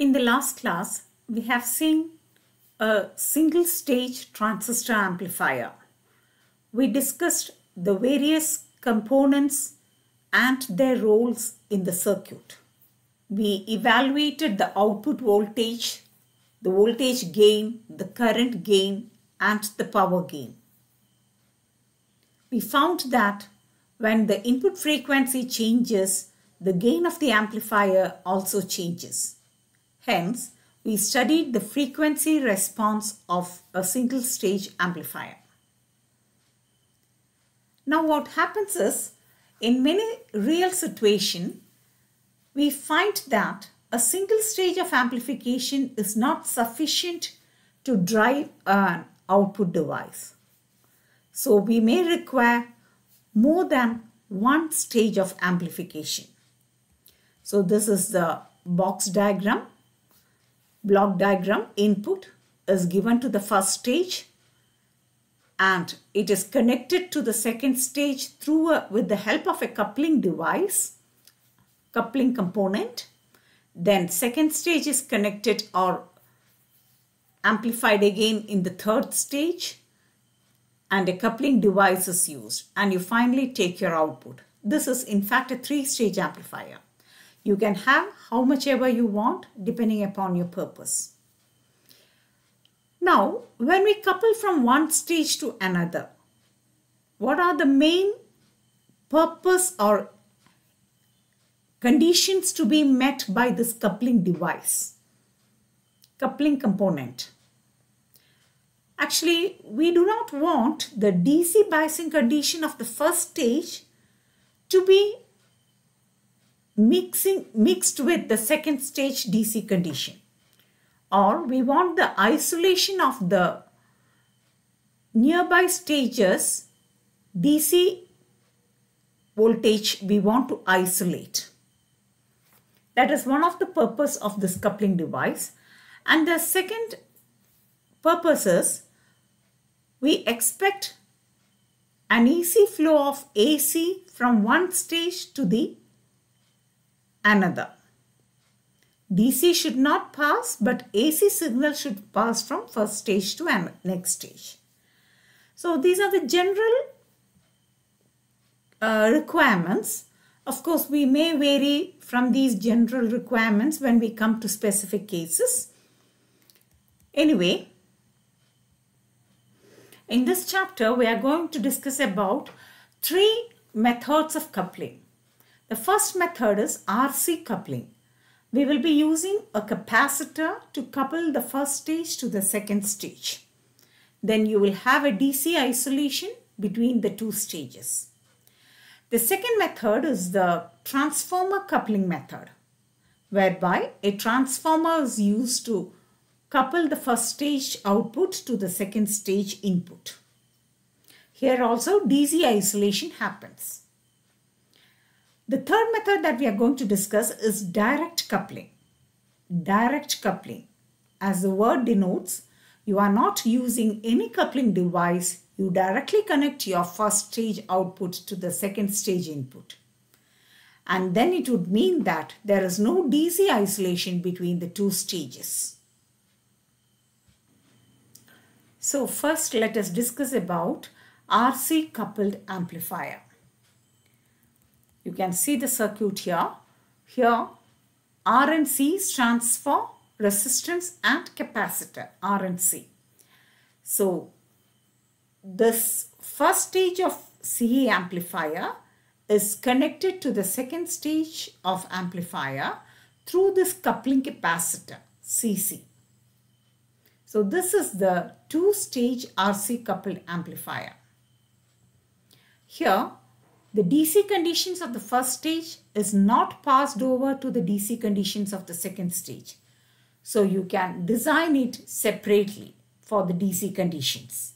In the last class, we have seen a single stage transistor amplifier. We discussed the various components and their roles in the circuit. We evaluated the output voltage, the voltage gain, the current gain, and the power gain. We found that when the input frequency changes, the gain of the amplifier also changes. Hence, we studied the frequency response of a single stage amplifier. Now what happens is, in many real situations, we find that a single stage of amplification is not sufficient to drive an output device. So we may require more than one stage of amplification. So this is the box diagram. Block diagram. Input is given to the first stage and it is connected to the second stage with the help of a coupling device, coupling component. Then second stage is connected or amplified again in the third stage, and a coupling device is used, and you finally take your output. This is in fact a three-stage amplifier. You can have how much ever you want depending upon your purpose. Now, when we couple from one stage to another, what are the main purpose or conditions to be met by this coupling device, coupling component? Actually, we do not want the DC biasing condition of the first stage to be mixed with the second stage DC condition, or we want the isolation of the nearby stages DC voltage we want to isolate. That is one of the purpose of this coupling device. And the second purpose is we expect an easy flow of AC from one stage to the another. DC should not pass, but AC signal should pass from first stage to next stage. So these are the general requirements. Of course, we may vary from these general requirements when we come to specific cases. Anyway, in this chapter, we are going to discuss about three methods of coupling. The first method is RC coupling. We will be using a capacitor to couple the first stage to the second stage. Then you will have a DC isolation between the two stages. The second method is the transformer coupling method, whereby a transformer is used to couple the first stage output to the second stage input. Here also DC isolation happens. The third method that we are going to discuss is direct coupling. Direct coupling, as the word denotes, you are not using any coupling device. You directly connect your first stage output to the second stage input. And then it would mean that there is no DC isolation between the two stages. So first let us discuss about RC coupled amplifier. You can see the circuit here. Here R and C stands for resistance and capacitor, R and C. So this first stage of CE amplifier is connected to the second stage of amplifier through this coupling capacitor, CC. So this is the two-stage RC coupled amplifier. Here, the DC conditions of the first stage is not passed over to the DC conditions of the second stage. So you can design it separately for the DC conditions.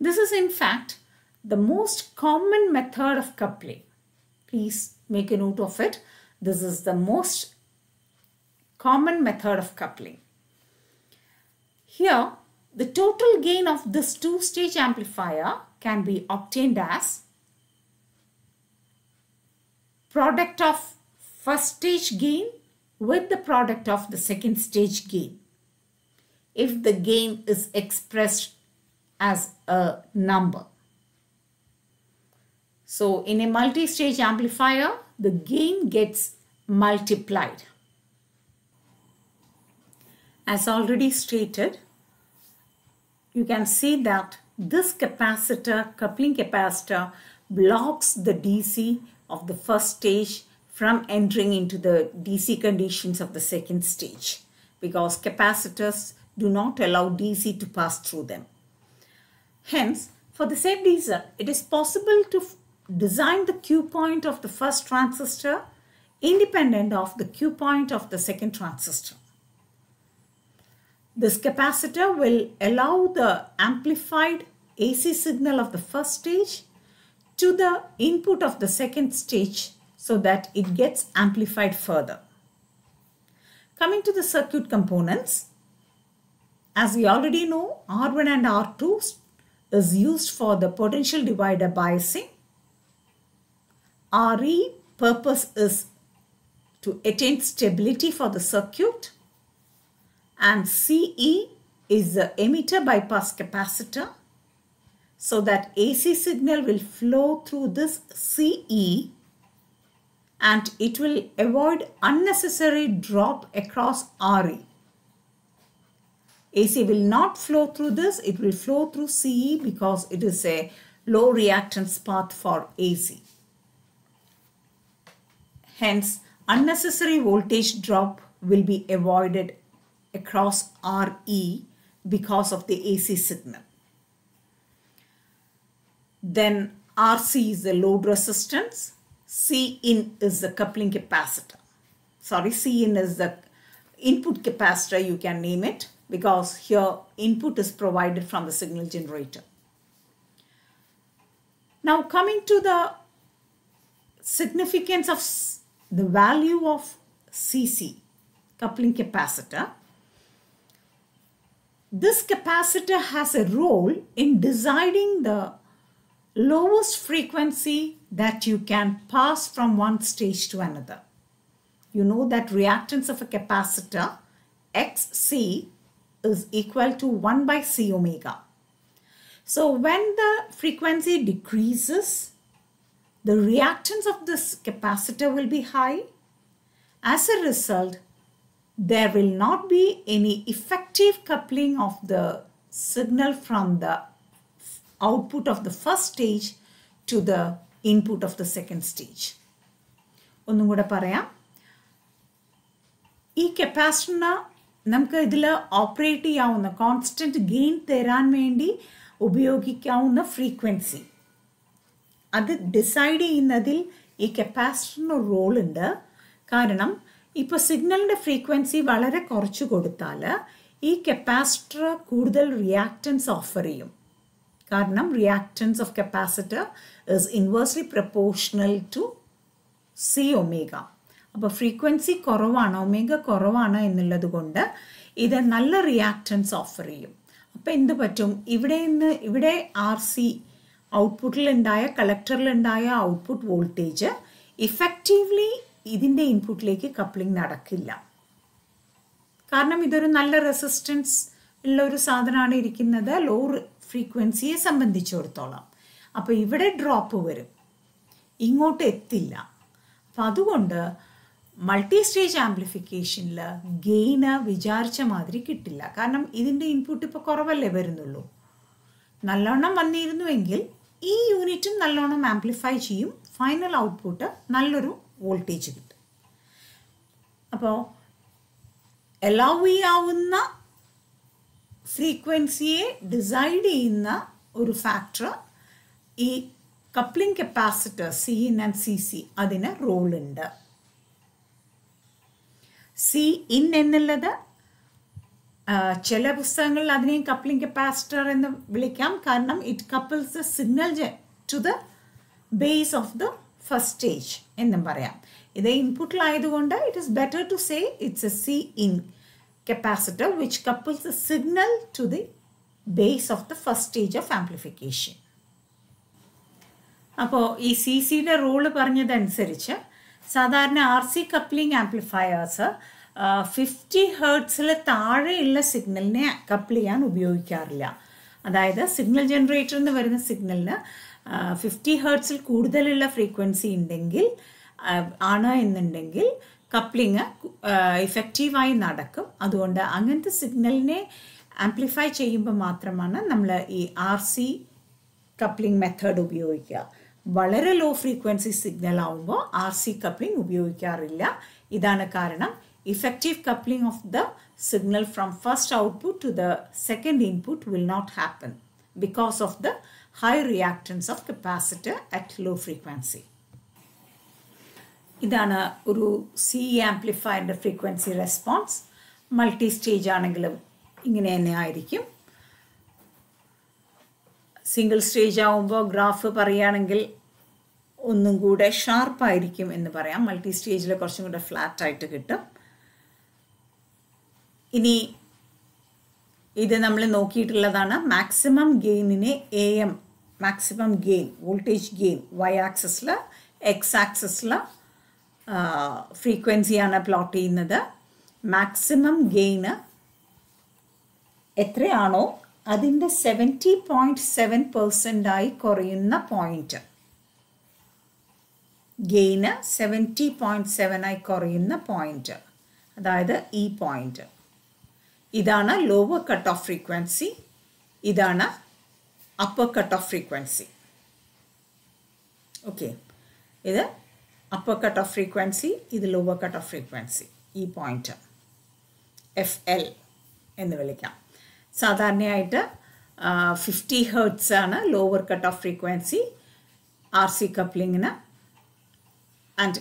This is in fact the most common method of coupling. Please make a note of it. This is the most common method of coupling. Here, the total gain of this two-stage amplifier can be obtained as product of first stage gain with the product of the second stage gain, if the gain is expressed as a number. So in a multi-stage amplifier, the gain gets multiplied. As already stated, you can see that this capacitor, coupling capacitor, blocks the DC of the first stage from entering into the DC conditions of the second stage, because capacitors do not allow DC to pass through them. Hence, for the same reason, it is possible to design the Q point of the first transistor independent of the Q point of the second transistor. This capacitor will allow the amplified AC signal of the first stage to the input of the second stage so that it gets amplified further. Coming to the circuit components, as we already know, R1 and R2 is used for the potential divider biasing. RE purpose is to attain stability for the circuit, and CE is the emitter bypass capacitor, so that AC signal will flow through this CE and it will avoid unnecessary drop across RE. AC will not flow through this, it will flow through CE because it is a low reactance path for AC. Hence, unnecessary voltage drop will be avoided across RE because of the AC signal. Then RC is the load resistance, Cin is the coupling capacitor. Sorry, Cin is the input capacitor, you can name it, because here input is provided from the signal generator. Now coming to the significance of the value of CC, coupling capacitor. This capacitor has a role in deciding the lowest frequency that you can pass from one stage to another. You know that reactance of a capacitor, XC, is equal to 1 by C omega. So when the frequency decreases, the reactance of this capacitor will be high. As a result, there will not be any effective coupling of the signal from the output of the first stage to the input of the second stage. ഒന്നും കൂടെ പറയാം. ഈ കപ്പാസിറ്ററിന് നമുക്ക് ഇതിൽ operate ചെയ്യാവുന്ന constant gain തരാൻ വേണ്ടി ഉപയോഗിക്കാവുന്ന ഫ്രീക്വൻസി അത് ഡിസൈഡ് ചെയ്യുന്നതിൽ ഈ കപ്പാസിറ്ററിന് റോൾ ഉണ്ട്. കാരണം ഇപ്പോൾ സിഗ്നലിൻ്റെ ഫ്രീക്വൻസി വളരെ കുറച്ച് കൊടുത്താൽ ഈ കപ്പാസിറ്റർ കൂടുതൽ റിയാക്റ്റൻസ് ഓഫർ ചെയ്യും. കാരണം reactance of capacitor is inversely proportional to C omega. അപ്പോൾ ഫ്രീക്വൻസി കുറവാണ്, ഒമേഗ കുറവാണ് എന്നുള്ളത് കൊണ്ട് ഇത് നല്ല റിയാക്റ്റൻസ് ഓഫർ ചെയ്യും. അപ്പോൾ എന്ത് പറ്റും, ഇവിടെ ആർ സി ഔട്ട്പുട്ടിലുണ്ടായ കളക്ടറിലുണ്ടായ ഔട്ട്പുട്ട് വോൾട്ടേജ് ഇഫക്റ്റീവ്ലി ഇതിൻ്റെ ഇൻപുട്ടിലേക്ക് കപ്ലിംഗ് നടക്കില്ല. കാരണം ഇതൊരു നല്ല റെസിസ്റ്റൻസ് ഉള്ള ഒരു സാധനമാണ് ഇരിക്കുന്നത് ലോ ഫ്രീക്വൻസിയെ സംബന്ധിച്ചിടത്തോളം. അപ്പോൾ ഇവിടെ ഡ്രോപ്പ് വരും, ഇങ്ങോട്ട് എത്തില്ല. അപ്പം അതുകൊണ്ട് മൾട്ടി സ്റ്റേജ് ആംപ്ലിഫിക്കേഷനിൽ ഗെയിന് വിചാരിച്ച മാതിരി കിട്ടില്ല. കാരണം ഇതിൻ്റെ ഇൻപുട്ട് ഇപ്പോൾ കുറവല്ലേ വരുന്നുള്ളൂ. നല്ലോണം വന്നിരുന്നുവെങ്കിൽ ഈ യൂണിറ്റും നല്ലോണം ആംപ്ലിഫൈ ചെയ്യും, ഫൈനൽ ഔട്ട്പുട്ട് നല്ലൊരു വോൾട്ടേജ് കിട്ടും. അപ്പോൾ അലൗ ചെയ്യാവുന്ന ഫ്രീക്വൻസിയെ ഡിസൈഡ് ചെയ്യുന്ന ഒരു ഫാക്ടർ ഈ coupling capacitor C in and C C അതിന് റോളുണ്ട്. സി ഇൻ എന്നുള്ളത് ചില പുസ്തകങ്ങളിൽ അതിനെയും കപ്ലിംഗ് കപ്പാസിറ്റർ എന്ന് വിളിക്കാം. കാരണം it couples the signal to the base of the first stage എന്നും പറയാം. ഇത് ഇൻപുട്ടിലായതുകൊണ്ട് it is better to say it's A C in capacitor which couples the signal to the base of the first stage of amplification. അപ്പോൾ ഈ C സിയുടെ role പറഞ്ഞതനുസരിച്ച് സാധാരണ RC coupling amplifiers 50 ഹെർട്സിൽ താഴെയുള്ള സിഗ്നലിനെ കപ്പിൾ ചെയ്യാൻ ഉപയോഗിക്കാറില്ല. അതായത് സിഗ്നൽ ജനറേറ്ററിൽ നിന്ന് വരുന്ന സിഗ്നലിന് 50 ഹെർട്സിൽ കൂടുതലുള്ള ഫ്രീക്വൻസി ഉണ്ടെങ്കിൽ എന്നുണ്ടെങ്കിൽ കപ്ലിങ് ഇഫക്റ്റീവായി നടക്കും. അതുകൊണ്ട് അങ്ങനത്തെ സിഗ്നലിനെ ആംപ്ലിഫൈ ചെയ്യുമ്പോൾ മാത്രമാണ് നമ്മൾ ഈ RC കപ്ലിംഗ് മെത്തേഡ് ഉപയോഗിക്കുക. വളരെ ലോ ഫ്രീക്വൻസി സിഗ്നൽ ആവുമ്പോൾ RC കപ്ലിംഗ് ഉപയോഗിക്കാറില്ല. ഇതാണ് കാരണം. Effective coupling of the signal from first output to the second input will not happen because of the high reactance of capacitor at low frequency. ഇതാണ് ഒരു CE ആംപ്ലിഫയറിൻ്റെ frequency response. Multi stage ആണെങ്കിലും ഇങ്ങനെ തന്നെ ആയിരിക്കും. സിംഗിൾ സ്റ്റേജ് ആവുമ്പോൾ graph പറയുകയാണെങ്കിൽ ഒന്നും കൂടെ ഷാർപ്പായിരിക്കും എന്ന് പറയാം. മൾട്ടി സ്റ്റേജിൽ കുറച്ചും കൂടെ ഫ്ലാറ്റായിട്ട് കിട്ടും. ഇനി ഇത് നമ്മൾ നോക്കിയിട്ടുള്ളതാണ് മാക്സിമം ഗെയിനിനെ AM maximum gain voltage gain Y ആക്സിസിൽ X ആക്സിസിൽ ഫ്രീക്വൻസിയാണ് പ്ലോട്ട് ചെയ്യുന്നത്. മാക്സിമം ഗെയിന് എത്രയാണോ അതിൻ്റെ 70.7% കുറയുന്ന പോയിന്റ്, ഗെയിന് 70.7 കുറയുന്ന പോയിന്റ്, അതായത് ഈ പോയിന്റ്. ഇതാണ് ലോവർ കട്ട് ഓഫ് ഫ്രീക്വൻസി, ഇതാണ് upper cut off frequency. Okay, ഇത് അപ്പർ കട്ട് ഓഫ് ഫ്രീക്വൻസി, ഇത് ലോവർ കട്ട് ഓഫ് ഫ്രീക്വൻസി. ഈ പോയിന്റ് FL എന്ന് വിളിക്കാം. സാധാരണയായിട്ട് 50 ഹെർട്സ് ആണ് lower cut off frequency RC കപ്ലിങ്ങിന്. ആൻഡ്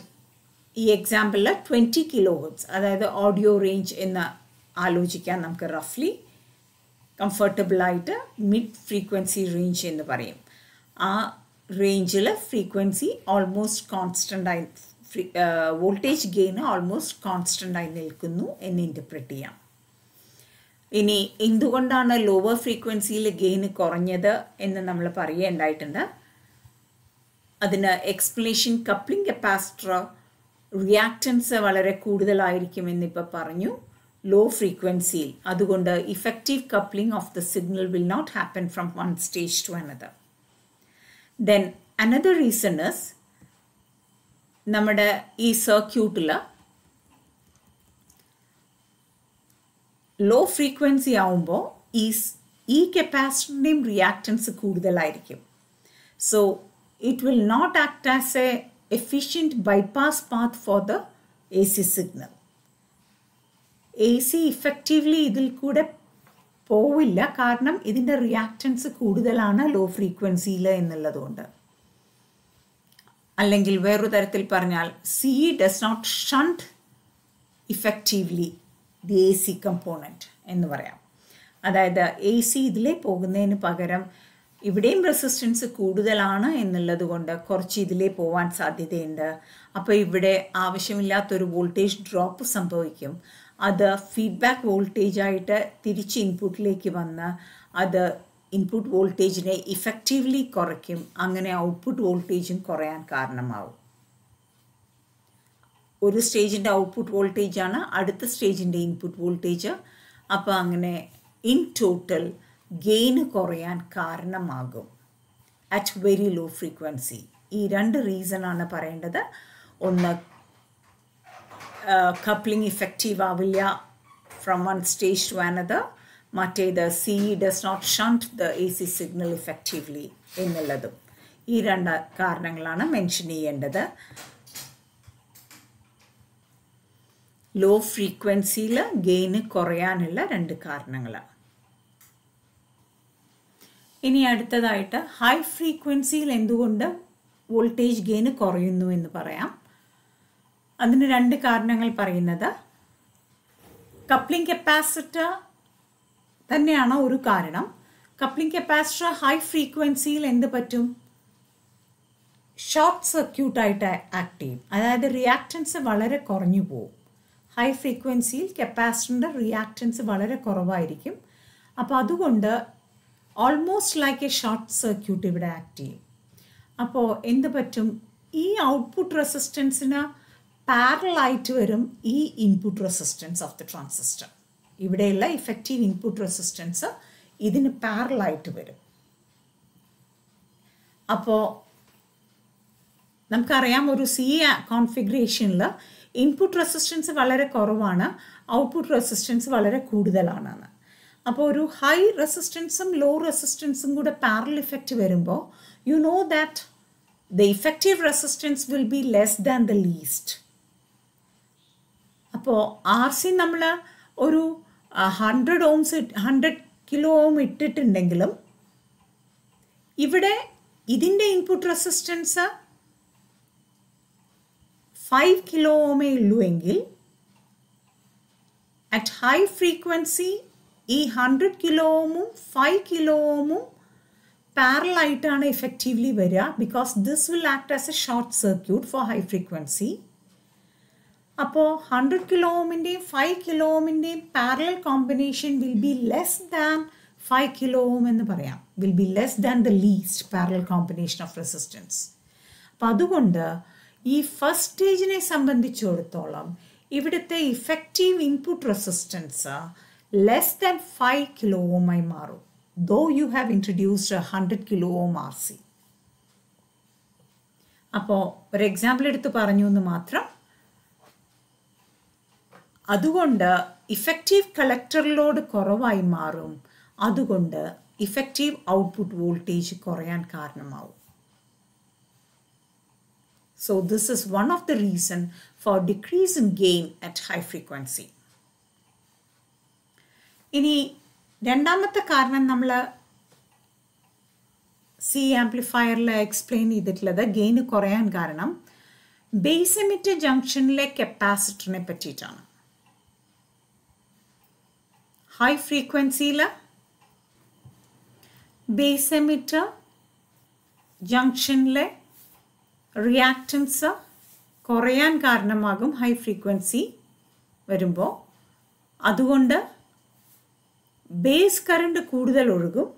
ഈ എക്സാമ്പിളിൽ 20 കിലോ ഹെർട്സ്, അതായത് ഓഡിയോ റേഞ്ച് എന്ന് ആലോചിക്കാൻ നമുക്ക് റഫ്ലി കംഫർട്ടബിളായിട്ട് മിഡ് ഫ്രീക്വൻസി റേഞ്ച് എന്ന് പറയും. ആ റേഞ്ചിൽ ഫ്രീക്വൻസി ഓൾമോസ്റ്റ് കോൺസ്റ്റൻ്റായി, വോൾട്ടേജ് ഗെയിന് ഓൾമോസ്റ്റ് കോൺസ്റ്റൻ്റായി നിൽക്കുന്നു എന്ന് ഇൻ്റർപ്രറ്റ് ചെയ്യാം. ഇനി എന്തുകൊണ്ടാണ് ലോവർ ഫ്രീക്വൻസിയിൽ ഗെയിന് കുറഞ്ഞത് എന്ന് നമ്മൾ പറയേണ്ടായിട്ടുണ്ട്. അതിന് എക്സ്പ്ലനേഷൻ കപ്ലിംഗ് കപ്പാസിറ്റർ റിയാക്റ്റൻസ് വളരെ കൂടുതലായിരിക്കും എന്നിപ്പോൾ പറഞ്ഞു ലോ ഫ്രീക്വൻസിയിൽ. അതുകൊണ്ട് effective coupling of the signal will not happen from one stage to another. Then another reason is നമ്മുടെ ഈ സർക്യൂട്ടിൽ ലോ ഫ്രീക്വൻസി ആവുമ്പോൾ ഈ കപ്പാസിറ്ററിൻ്റെയും റിയാക്റ്റൻസ് കൂടുതലായിരിക്കും. So it will not act as a efficient bypass path for the AC signal. AC effectively ഇതിൽ കൂടെ പോവില്ല, കാരണം ഇതിൻ്റെ റിയാക്റ്റൻസ് കൂടുതലാണ് ലോ ഫ്രീക്വൻസിയിൽ എന്നുള്ളതുകൊണ്ട്. അല്ലെങ്കിൽ വേറൊരു തരത്തിൽ പറഞ്ഞാൽ CE does not shunt effectively the AC component എന്ന് പറയാം. അതായത് AC ഇതിലേ പോകുന്നതിന് പകരം ഇവിടെയും റെസിസ്റ്റൻസ് കൂടുതലാണ് എന്നുള്ളത് കൊണ്ട് കുറച്ച് ഇതിലേ പോകാൻ സാധ്യതയുണ്ട്. അപ്പോൾ ഇവിടെ ആവശ്യമില്ലാത്തൊരു വോൾട്ടേജ് ഡ്രോപ്പ് സംഭവിക്കും. അത് ഫീഡ്ബാക്ക് വോൾട്ടേജായിട്ട് തിരിച്ച് ഇൻപുട്ടിലേക്ക് വന്ന് അത് ഇൻപുട്ട് വോൾട്ടേജിനെ ഇഫക്റ്റീവ്ലി കുറയ്ക്കും. അങ്ങനെ ഔട്ട്പുട്ട് വോൾട്ടേജും കുറയാൻ കാരണമാവും. ഒരു സ്റ്റേജിൻ്റെ ഔട്ട്പുട്ട് വോൾട്ടേജാണ് അടുത്ത സ്റ്റേജിൻ്റെ ഇൻപുട്ട് വോൾട്ടേജ്. അപ്പോൾ അങ്ങനെ ഇൻ ടോട്ടൽ ഗെയിന് കുറയാൻ കാരണമാകും അറ്റ് വെരി ലോ ഫ്രീക്വൻസി. ഈ രണ്ട് റീസണാണ് പറയേണ്ടത്. ഒന്ന്, കപ്ലിംഗ് ഇഫക്റ്റീവ് ആവില്ല from one stage to another. മറ്റേത് CE does not shunt the AC signal effectively എന്നുള്ളതും. ഈ രണ്ട് കാരണങ്ങളാണ് മെൻഷൻ ചെയ്യേണ്ടത്. ലോ ഫ്രീക്വൻസിയിൽ ഗെയിന് കുറയാനുള്ള രണ്ട് കാരണങ്ങൾ. ഇനി അടുത്തതായിട്ട് ഹൈ ഫ്രീക്വൻസിയിൽ എന്തുകൊണ്ട് വോൾട്ടേജ് ഗെയിന് കുറയുന്നു എന്ന് പറയാം. അതിന് രണ്ട് കാരണങ്ങൾ പറയുന്നത് കപ്ലിംഗ് കപ്പാസിറ്റർ തന്നെയാണ് ഒരു കാരണം. കപ്ലിംഗ് കപ്പാസിറ്റർ ഹൈ ഫ്രീക്വൻസിയിൽ എന്ത് പറ്റും? ഷോർട്ട് സർക്യൂട്ടായിട്ട് ആക്ട് ചെയ്യും. അതായത് റിയാക്റ്റൻസ് വളരെ കുറഞ്ഞു പോകും. ഹൈ ഫ്രീക്വൻസിയിൽ കപ്പാസിറ്ററിൻ്റെ റിയാക്റ്റൻസ് വളരെ കുറവായിരിക്കും. അപ്പോൾ അതുകൊണ്ട് almost like A short circuit ഇവിടെ ആക്ട് ചെയ്യും. അപ്പോൾ എന്ത് പറ്റും? ഈ ഔട്ട്പുട്ട് റെസിസ്റ്റൻസിന് പാരലൽ ആയിട്ട് വരും ഈ input resistance of the transistor. ഇവിടെയുള്ള ഇഫക്റ്റീവ് ഇൻപുട്ട് റെസിസ്റ്റൻസ് ഇതിന് പാരലൽ ആയിട്ട് വരും. അപ്പോൾ നമുക്കറിയാം ഒരു സി കോൺഫിഗറേഷനിൽ ഇൻപുട്ട് റെസിസ്റ്റൻസ് വളരെ കുറവാണ്, ഔട്ട്പുട്ട് റെസിസ്റ്റൻസ് വളരെ കൂടുതലാണെന്ന്. അപ്പോൾ ഒരു ഹൈ റെസിസ്റ്റൻസും ലോ റെസിസ്റ്റൻസും കൂടെ പാരലൽ ഇഫക്റ്റ് വരുമ്പോൾ you know that the effective resistance will be less than the least. അപ്പോൾ ആർ സി നമ്മൾ ഒരു 100 കിലോ ഓം ഇട്ടിട്ടുണ്ടെങ്കിലും ഇവിടെ ഇതിൻ്റെ ഇൻപുട്ട് റെസിസ്റ്റൻസ് 5 കിലോ ഓമേ ഉള്ളൂ എങ്കിൽ അറ്റ് ഹൈ ഫ്രീക്വൻസി ഈ 100 കിലോ ഓമും 5 കിലോ ഓമും പാരലൽ ആയിട്ടാണ് ഇഫക്റ്റീവ്ലി വരിക. Because this will act as a short circuit for high frequency. അപ്പോൾ 100 കിലോ ഓമിൻ്റെയും 5 കിലോ ഓമിൻ്റെയും parallel combination will be less than 5 kilo ohm എന്ന് പറയാം. Will be less than the least parallel combination of resistance. അപ്പം അതുകൊണ്ട് ഈ first സ്റ്റേജിനെ സംബന്ധിച്ചിടത്തോളം ഇവിടുത്തെ effective input resistance less than 5 kilo ohm ആയി മാറും, ദോ U have introduced 100 kilo ohm R C. അപ്പോൾ ഒരു എക്സാമ്പിൾ എടുത്ത് പറഞ്ഞു എന്ന് മാത്രം. അതുകൊണ്ട് ഇഫക്റ്റീവ് കളക്ടർ ലോഡ് കുറവായി മാറും, അതുകൊണ്ട് ഇഫക്റ്റീവ് ഔട്ട്പുട്ട് വോൾട്ടേജ് കുറയാൻ കാരണമാവും. So this is one of the reason for decrease in gain at high frequency. ഇനി രണ്ടാമത്തെ കാരണം നമ്മൾ സി ആംപ്ലിഫയറിൽ എക്സ്പ്ലെയിൻ ചെയ്തിട്ടുള്ളത് ഗെയിന് കുറയാൻ കാരണം ബേസ് എമിറ്റർ ജംഗ്ഷനിലെ കപ്പാസിറ്ററിനെ പറ്റിയിട്ടാണ്. ഹൈ ഫ്രീക്വൻസിയിൽ ബേസ് എമിറ്റർ ജംഗ്ഷനിലെ റിയാക്റ്റൻസ് കുറയാൻ കാരണമാകും ഹൈ ഫ്രീക്വൻസി വരുമ്പോൾ. അതുകൊണ്ട് ബേസ് കറണ്ട് കൂടുതൽ ഒഴുകും,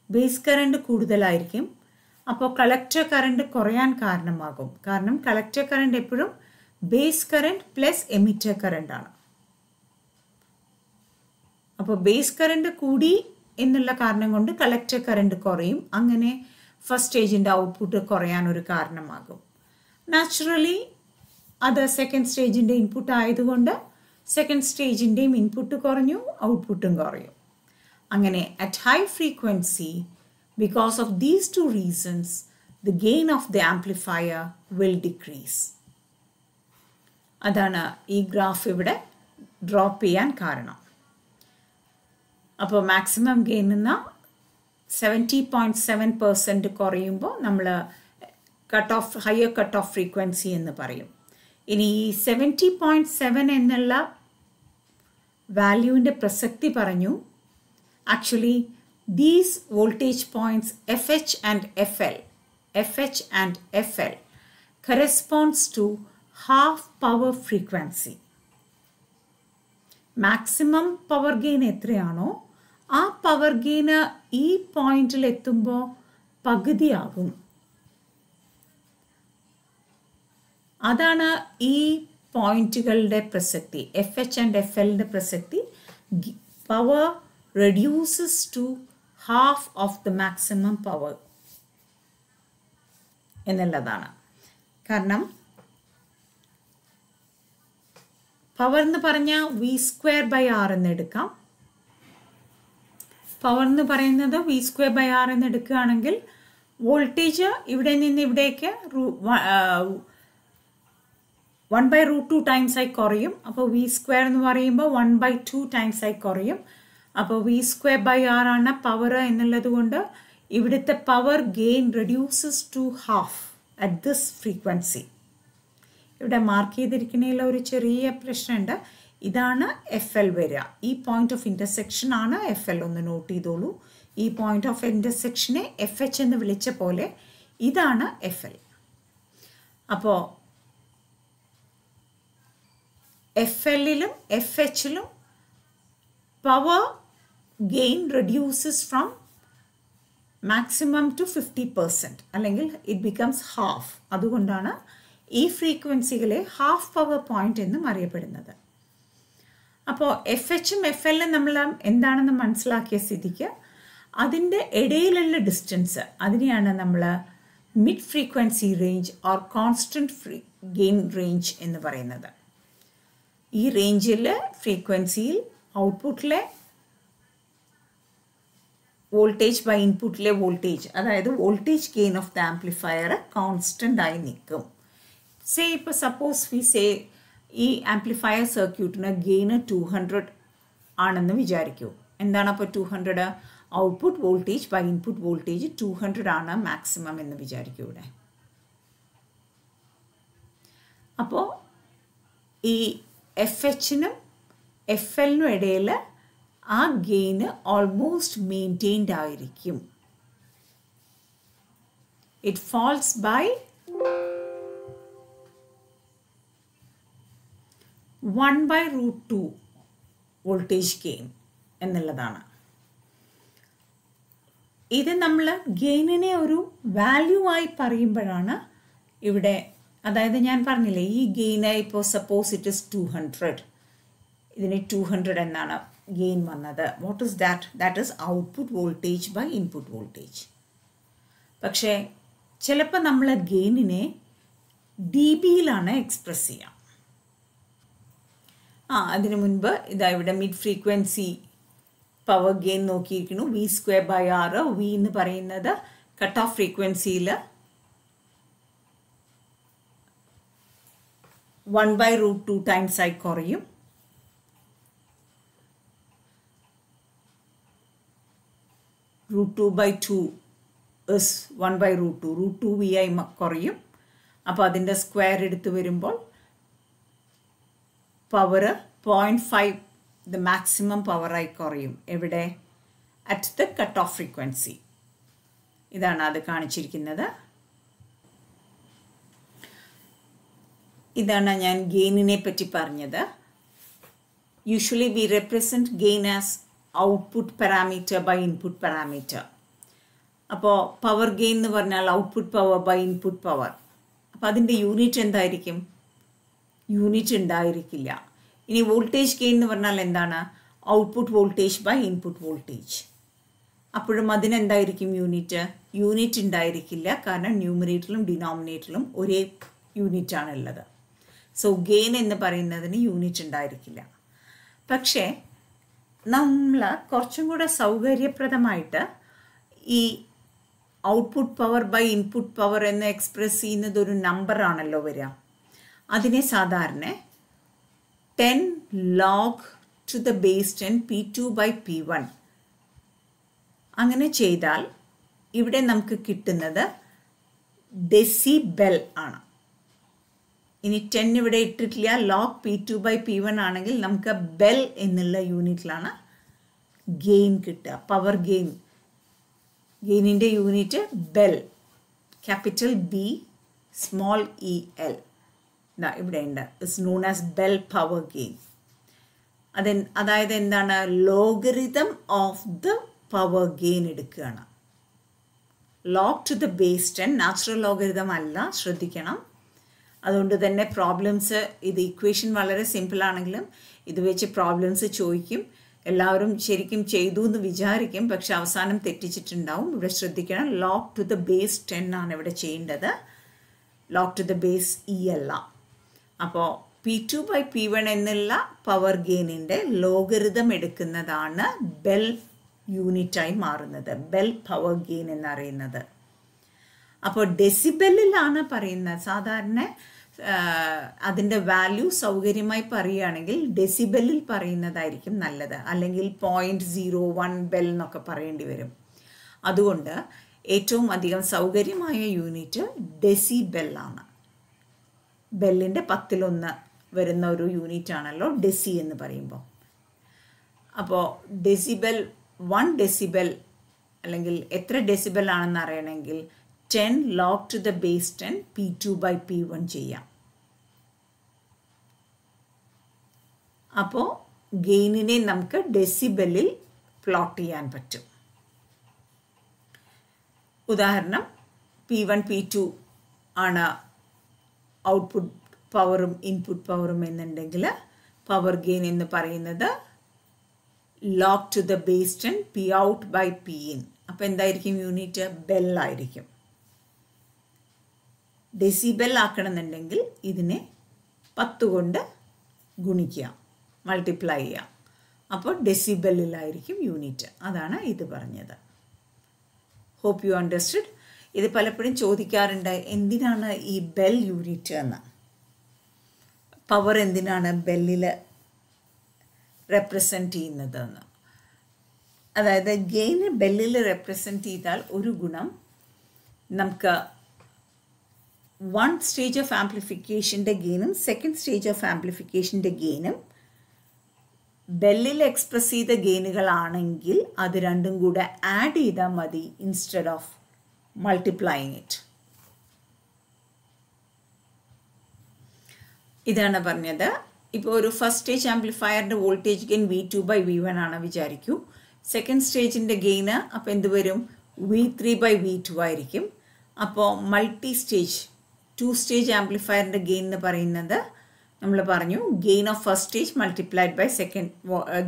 ബേസ് കറണ്ട് കൂടുതലായിരിക്കും. അപ്പോൾ കളക്ടർ കറണ്ട് കുറയാൻ കാരണമാകും. കാരണം കളക്ടർ കറണ്ട് എപ്പോഴും ബേസ് കറണ്ട് പ്ലസ് എമിറ്റർ കറണ്ടാണ്. അപ്പോൾ ബേസ് കറണ്ട് കൂടി എന്നുള്ള കാരണം കൊണ്ട് കളക്ടർ കറണ്ട് കുറയും. അങ്ങനെ ഫസ്റ്റ് സ്റ്റേജിൻ്റെ ഔട്ട്പുട്ട് കുറയാൻ ഒരു കാരണമാകും. നാച്ചുറലി അത് സെക്കൻഡ് സ്റ്റേജിൻ്റെ ഇൻപുട്ട് ആയതുകൊണ്ട് സെക്കൻഡ് സ്റ്റേജിൻ്റെയും ഇൻപുട്ട് കുറഞ്ഞു, ഔട്ട്പുട്ടും കുറയും. അങ്ങനെ at high frequency because of these two reasons the gain of the amplifier will decrease. അതാണ് ഈ ഗ്രാഫ് ഇവിടെ ഡ്രോപ്പ് ചെയ്യാൻ കാരണം. അപ്പോൾ മാക്സിമം ഗെയിൻ എന്ന 70.7% കുറയുമ്പോൾ നമ്മൾ ഹയർ കട്ട് ഓഫ് ഫ്രീക്വൻസി എന്ന് പറയും. ഇനി ഈ 70.7 എന്നുള്ള വാല്യൂവിൻ്റെ പ്രസക്തി പറഞ്ഞു. Actually these voltage points FH and FL corresponds to half power frequency. Maximum power gain എത്രയാണോ ആ പവർ ഗെയിന് ഈ പോയിന്റിൽ എത്തുമ്പോൾ പകുതിയാകും. അതാണ് ഈ പോയിന്റുകളുടെ പ്രസക്തി. FH and FLന്റെ പ്രസക്തി. Power reduces to half of the maximum power എന്നുള്ളതാണ്. കാരണം പവർ എന്ന് പറഞ്ഞാൽ V²/R എന്ന് എടുക്കാം. പവർ എന്ന് പറയുന്നത് V²/R എന്ന് എടുക്കുകയാണെങ്കിൽ വോൾട്ടേജ് ഇവിടെ നിന്ന് ഇവിടേക്ക് 1/√2 ടൈംസ് ആയി കുറയും. അപ്പോൾ V² എന്ന് പറയുമ്പോൾ 1/2 ടൈംസ് ആയി കുറയും. അപ്പോൾ V²/R ആണ് പവർ എന്നുള്ളത് കൊണ്ട് ഇവിടുത്തെ power gain reduces to half at this frequency. ഇവിടെ മാർക്ക് ചെയ്തിരിക്കുന്നതിൽ ഒരു ചെറിയ പ്രശ്നമുണ്ട്. ഇതാണ് FL വരിക. ഈ പോയിന്റ് ഓഫ് ഇൻ്റർസെക്ഷൻ ആണ് FL. ഒന്ന് നോട്ട് ചെയ്തോളൂ. ഈ പോയിന്റ് ഓഫ് ഇൻ്റർസെക്ഷനെ FH എന്ന് വിളിച്ച പോലെ ഇതാണ് FL. അപ്പോൾ FLലും FHലും power gain reduces from maximum to 50%, അല്ലെങ്കിൽ ഇറ്റ് ബിക്കംസ് ഹാഫ്. അതുകൊണ്ടാണ് ഈ ഫ്രീക്വൻസികളെ ഹാഫ് പവർ പോയിന്റ് എന്നും അറിയപ്പെടുന്നത്. അപ്പോൾ എഫ് എച്ചും എഫ് എല്ലും നമ്മൾ എന്താണെന്ന് മനസ്സിലാക്കിയ സ്ഥിതിക്ക് അതിൻ്റെ ഇടയിലുള്ള ഡിസ്റ്റൻസ് അതിനെയാണ് നമ്മൾ mid frequency range or constant gain range എന്ന് പറയുന്നത്. ഈ റേഞ്ചിൽ ഫ്രീക്വൻസിയിൽ ഔട്ട്പുട്ടിലെ വോൾട്ടേജ് ബൈ ഇൻപുട്ടിലെ വോൾട്ടേജ്, അതായത് voltage gain of the amplifier constant ആയി നിൽക്കും. ഇപ്പോൾ സപ്പോസ് വി സേ ഈ ആംപ്ലിഫയർ സർക്യൂട്ടിന് ഗെയിന് 200 ആണെന്ന് വിചാരിക്കൂ. എന്താണ് അപ്പോൾ 200? Output voltage by input voltage 200 ആണ് മാക്സിമം എന്ന് വിചാരിക്കൂ ഇവിടെ. അപ്പോൾ ഈ എഫ് എച്ചിനും എഫ് എല്ലിനും ഇടയിൽ ആ ഗെയിന് ഓൾമോസ്റ്റ് മെയിൻറ്റെയിൻഡ് ആയിരിക്കും. It falls by 1/√2 voltage gain എന്നുള്ളതാണ്. ഇത് നമ്മൾ ഗെയിനിനെ ഒരു വാല്യൂ ആയി പറയുമ്പോഴാണ് ഇവിടെ, അതായത് ഞാൻ പറഞ്ഞില്ലേ ഈ ഗെയിന് ഇപ്പോൾ സപ്പോസ് ഇറ്റ് ഇസ് 200, ഇതിന് 200 എന്നാണ് ഗെയിൻ വന്നത്. What is that? That is output voltage by input voltage. പക്ഷേ ചിലപ്പോൾ നമ്മൾ ഗെയിനിനെ ഡി ബിയിലാണ് എക്സ്പ്രസ് ചെയ്യുക. അതിനു മുൻപ് ഇതാ ഇവിടെ മിഡ് ഫ്രീക്വൻസി പവർ ഗെയിൻ നോക്കിയിരിക്കുന്നു. V²/R. വി എന്ന് പറയുന്നത് കട്ട് ഓഫ് ഫ്രീക്വൻസിയിൽ 1/√2 ടൈംസ് ആയി കുറയും. √2/2 is 1/√2. √2V ആയി കുറയും. അപ്പോൾ അതിൻ്റെ സ്ക്വയർ എടുത്ത് വരുമ്പോൾ പവർ 0.5 ദ മാക്സിമം പവറായി കുറയും. എവിടെ? At the cut off frequency. ഇതാണ് അത് കാണിച്ചിരിക്കുന്നത്. ഇതാണ് ഞാൻ ഗെയിനിനെ പറ്റി പറഞ്ഞത്. Usually we represent gain as output parameter by input parameter. അപ്പോൾ പവർ ഗെയിൻ എന്ന് പറഞ്ഞാൽ output power by input power. അപ്പോൾ അതിൻ്റെ യൂണിറ്റ് എന്തായിരിക്കും? യൂണിറ്റ് ഉണ്ടായിരിക്കില്ല. ഇനി വോൾട്ടേജ് ഗെയിൻ എന്ന് പറഞ്ഞാൽ എന്താണ്? Output voltage by input voltage. അപ്പോഴും അതിനെന്തായിരിക്കും യൂണിറ്റ്? യൂണിറ്റ് ഉണ്ടായിരിക്കില്ല, കാരണം ന്യൂമറേറ്ററിലും ഡിനോമിനേറ്ററിലും ഒരേ യൂണിറ്റാണ് ഉള്ളത്. സോ ഗെയിൻ എന്ന് പറയുന്നതിന് യൂണിറ്റ് ഉണ്ടായിരിക്കില്ല. പക്ഷേ നമ്മൾ കുറച്ചും കൂടെ സൗകര്യപ്രദമായിട്ട് ഈ output power by input power എന്ന് എക്സ്പ്രസ് ചെയ്യുന്നത് ഒരു നമ്പറാണല്ലോ വരിക. അതിനെ സാധാരണ 10 log to the base 10 P2/P1 അങ്ങനെ ചെയ്താൽ ഇവിടെ നമുക്ക് കിട്ടുന്നത് ഡെസിബെൽ ആണ്. ഇനി 10 ഇവിടെ ഇട്ടിട്ടില്ല. ലോഗ് P2/P1 ആണെങ്കിൽ നമുക്ക് ബെൽ എന്നുള്ള യൂണിറ്റിലാണ് ഗെയിൻ കിട്ടുക. പവർ ഗെയിൻ, ഗെയിനിൻ്റെ unit bel, capital B small EL. ഇവിടെ ഉണ്ട്. It's known as bel power gain. അതായത് എന്താണ്? Logarithm of the power gain എടുക്കുകയാണ്. Log to the base 10 natural logarithm അല്ല, ശ്രദ്ധിക്കണം. അതുകൊണ്ട് തന്നെ പ്രോബ്ലംസ്, ഇത് ഇക്വേഷൻ വളരെ സിമ്പിളാണെങ്കിലും ഇത് വെച്ച് പ്രോബ്ലംസ് ചോദിക്കും. എല്ലാവരും ശരിക്കും ചെയ്തു എന്ന് വിചാരിക്കും, പക്ഷെ അവസാനം തെറ്റിച്ചിട്ടുണ്ടാവും. ഇവിടെ ശ്രദ്ധിക്കണം, ലോഗ് ടു ദ ബേസ് 10 ആണ് ഇവിടെ ചെയ്യേണ്ടത്, log to the base E അല്ല. അപ്പോൾ P2/P1 എന്നുള്ള പവർ ഗെയിനിൻ്റെ ലോഗരിതം എടുക്കുന്നതാണ് ബെൽ യൂണിറ്റായി മാറുന്നത്, ബെൽ പവർ ഗെയിൻ എന്നറിയുന്നത്. അപ്പോൾ ഡെസിബെല്ലിലാണ് പറയുന്നത്. സാധാരണ അതിൻ്റെ വാല്യൂ സൗകര്യമായി പറയുകയാണെങ്കിൽ ഡെസിബെല്ലിൽ പറയുന്നതായിരിക്കും നല്ലത്, അല്ലെങ്കിൽ 0.01 ബെൽ എന്നൊക്കെ പറയേണ്ടി വരും. അതുകൊണ്ട് ഏറ്റവും അധികം സൗകര്യമായ യൂണിറ്റ് ഡെസിബെല്ലാണ്. ബെല്ലിൻ്റെ 10 വരുന്ന ഒരു യൂണിറ്റ് ആണല്ലോ ഡെസി എന്ന് പറയുമ്പോൾ. അപ്പോൾ ഡെസിബെൽ 1 ഡെസിബെൽ അല്ലെങ്കിൽ എത്ര ഡെസിബെൽ ആണെന്ന് അറിയണമെങ്കിൽ 10 log to the base 10 P2/P1 ചെയ്യാം. അപ്പോൾ ഗെയിനിനെ നമുക്ക് ഡെസിബെല്ലിൽ പ്ലോട്ട് ചെയ്യാൻ പറ്റും. ഉദാഹരണം P1 P2 ആണ് ഔട്ട്പുട്ട് പവറും ഇൻപുട്ട് പവറും എന്നുണ്ടെങ്കിൽ പവർ ഗെയിൻ എന്ന് പറയുന്നത് log to the base 10 P out by P in. അപ്പോൾ എന്തായിരിക്കും യൂണിറ്റ്? ബെൽ ആയിരിക്കും. ഡെസിബെൽ ആക്കണമെന്നുണ്ടെങ്കിൽ ഇതിനെ 10 കൊണ്ട് ഗുണിക്കുക, മൾട്ടിപ്ലൈ ചെയ്യാം. അപ്പോൾ ഡെസിബെല്ലിലായിരിക്കും യൂണിറ്റ്. അതാണ് ഇത് പറഞ്ഞത്. Hope you understood. ഇത് പലപ്പോഴും ചോദിക്കാറുണ്ട്, എന്തിനാണ് ഈ ബെൽ യൂണിറ്റ് എന്ന്. പവർ എന്തിനാണ് ബെല്ലിൽ റെപ്രസെൻറ്റ് ചെയ്യുന്നതെന്ന്. അതായത് ഗെയിന് ബെല്ലിൽ റെപ്രസെൻറ്റ് ചെയ്താൽ ഒരു ഗുണം, നമുക്ക് 1 സ്റ്റേജ് ഓഫ് ആംപ്ലിഫിക്കേഷൻ്റെ ഗെയിനും 2nd സ്റ്റേജ് ഓഫ് ആംപ്ലിഫിക്കേഷൻ്റെ ഗെയിനും ബെല്ലിൽ എക്സ്പ്രസ് ചെയ്ത ഗെയിനുകളാണെങ്കിൽ അത് രണ്ടും കൂടെ ആഡ് ചെയ്താൽ മതി, ഇൻസ്റ്റെഡ് ഓഫ് മൾട്ടിപ്ലൈയിങ് ഇറ്റ്. ഇതാണ് പറഞ്ഞത്. ഇപ്പോൾ ഒരു ഫസ്റ്റ് സ്റ്റേജ് ആംപ്ലിഫയറിൻ്റെ voltage gain V2 by V1 ആണ് വിചാരിക്കൂ. 2nd സ്റ്റേജിൻ്റെ ഗെയിന് അപ്പോൾ എന്ത് വരും? V3 by V2 ആയിരിക്കും. അപ്പോൾ മൾട്ടി സ്റ്റേജ് 2 സ്റ്റേജ് ആംപ്ലിഫയറിൻ്റെ ഗെയിൻ എന്ന് പറയുന്നത് നമ്മൾ പറഞ്ഞു gain of first stage multiplied by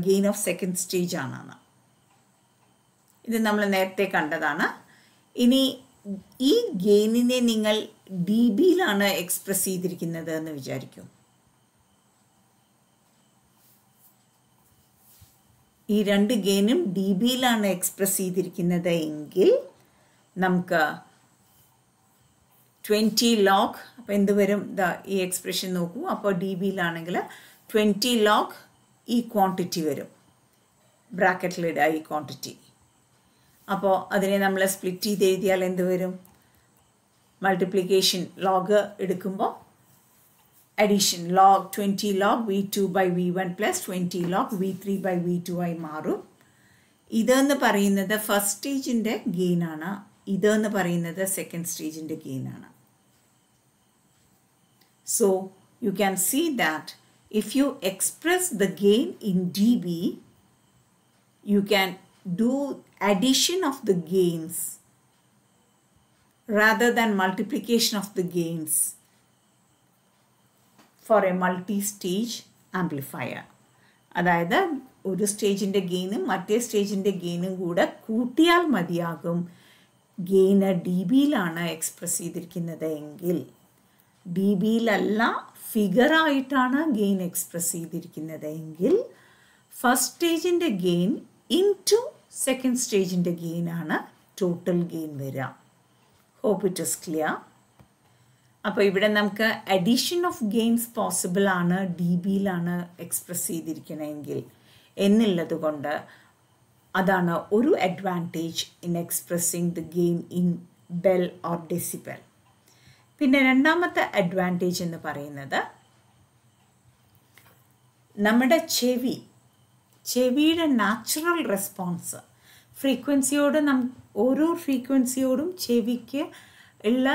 gain of 2nd stage ആണെന്ന്. ഇത് നമ്മൾ നേരത്തെ കണ്ടതാണ്. ഇനി ഈ ഗെയിനിനെ നിങ്ങൾ ഡി ബിയിലാണ് എക്സ്പ്രസ് ചെയ്തിരിക്കുന്നത് എന്ന് വിചാരിക്കും. ഈ രണ്ട് ഗെയിനും ഡി ബിയിലാണ് എക്സ്പ്രസ് ചെയ്തിരിക്കുന്നത് എങ്കിൽ നമുക്ക് 20 log, അപ്പോൾ എന്ത് വരും? ഈ എക്സ്പ്രഷൻ നോക്കൂ. അപ്പോൾ ഡി ബിയിലാണെങ്കിൽ 20 log ഈ ക്വാണ്ടിറ്റി വരും, ബ്രാക്കറ്റിലിടുക ഈ ക്വാണ്ടിറ്റി. അപ്പോൾ അതിനെ നമ്മൾ സ്പ്ലിറ്റ് ചെയ്ത് എഴുതിയാൽ എന്ത് വരും? മൾട്ടിപ്ലിക്കേഷൻ ലോഗ് എടുക്കുമ്പോൾ addition log 20 log V2 by V1 plus 20 log V3 by V2 ആയി മാറും. ഇതെന്ന് പറയുന്നത് ഫസ്റ്റ് സ്റ്റേജിൻ്റെ ഗെയിനാണ്, ഇതെന്ന് പറയുന്നത് 2nd സ്റ്റേജിൻ്റെ ഗെയിനാണ്. So you can see that if you express the gain in dB, you can do addition of the gains rather than multiplication of the gains for a multi-stage amplifier. അതായത് ഒരു സ്റ്റേജിൻ്റെ ഗെയിനും മറ്റേ സ്റ്റേജിൻ്റെ ഗെയിനും കൂടെ കൂട്ടിയാൽ മതിയാകും gain D ബിയിലാണ് express ചെയ്തിരിക്കുന്നത് എങ്കിൽ. D ബിയിലല്ല ഫിഗറായിട്ടാണ് ഗെയിൻ എക്സ്പ്രസ് ചെയ്തിരിക്കുന്നത് എങ്കിൽ ഫസ്റ്റ് സ്റ്റേജിൻ്റെ ഗെയിൻ ഇൻറ്റു 2nd സ്റ്റേജിൻ്റെ ഗെയിനാണ് ടോട്ടൽ ഗെയിൻ വരിക. Hope it is clear. അപ്പോൾ ഇവിടെ നമുക്ക് അഡീഷൻ ഓഫ് ഗെയിൻസ് പോസിബിൾ ആണ് ഡി ബിയിലാണ് എക്സ്പ്രസ് ചെയ്തിരിക്കണമെങ്കിൽ എന്നുള്ളത് കൊണ്ട് അതാണ് ഒരു advantage in expressing the gain in bel or decibel. പിന്നെ രണ്ടാമത്തെ അഡ്വാൻറ്റേജ് എന്ന് പറയുന്നത് നമ്മുടെ ചെവിയുടെ നാച്ചുറൽ റെസ്പോൺസ് ഫ്രീക്വൻസിയോട് ഓരോ ഫ്രീക്വൻസിയോടും ചെവിക്ക് ഉള്ള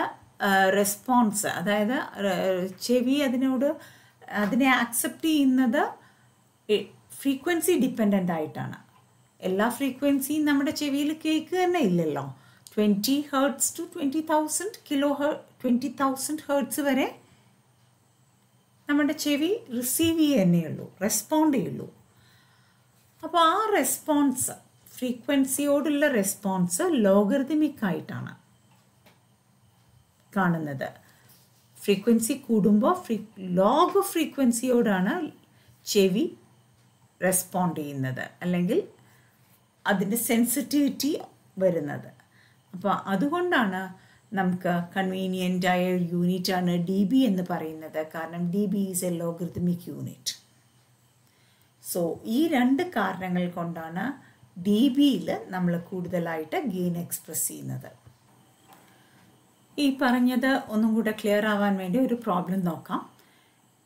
റെസ്പോൺസ്, അതായത് ചെവി അതിനെ ആക്സെപ്റ്റ് ചെയ്യുന്നത് ഫ്രീക്വൻസി ഡിപ്പെൻഡൻ്റ് ആയിട്ടാണ്. എല്ലാ ഫ്രീക്വൻസിയും നമ്മുടെ ചെവിയിൽ കേൾക്കുക തന്നെ ഇല്ലല്ലോ. 20 Hz to 20,000 20,000 Hz വരെ നമ്മുടെ ചെവി റിസീവ് ചെയ്യുക തന്നെയുള്ളൂ, റെസ്പോണ്ട് ചെയ്യുള്ളൂ. അപ്പോൾ ആ റെസ്പോൺസ്, ഫ്രീക്വൻസിയോടുള്ള റെസ്പോൺസ് ലോഗറിതമിക് ആയിട്ടാണ് കാണുന്നത്. ഫ്രീക്വൻസി കൂടുമ്പോൾ ലോഗ് ഫ്രീക്വൻസിയോടാണ് ചെവി റെസ്പോണ്ട് ചെയ്യുന്നത്, അല്ലെങ്കിൽ അതിൻ്റെ സെൻസിറ്റിവിറ്റി വരുന്നത്. അപ്പോൾ അതുകൊണ്ടാണ് നമുക്ക് കൺവീനിയൻ്റ് ആയ യൂണിറ്റാണ് ഡി ബി എന്ന് പറയുന്നത്. കാരണം D B is A logarithmic unit. So ഈ രണ്ട് കാരണങ്ങൾ കൊണ്ടാണ് ഡി ബിയിൽ നമ്മൾ കൂടുതലായിട്ട് ഗെയിൻ എക്സ്പ്രസ് ചെയ്യുന്നത്. ഈ പറഞ്ഞത് ഒന്നും കൂടെ ക്ലിയർ ആവാൻ വേണ്ടി ഒരു പ്രോബ്ലം നോക്കാം.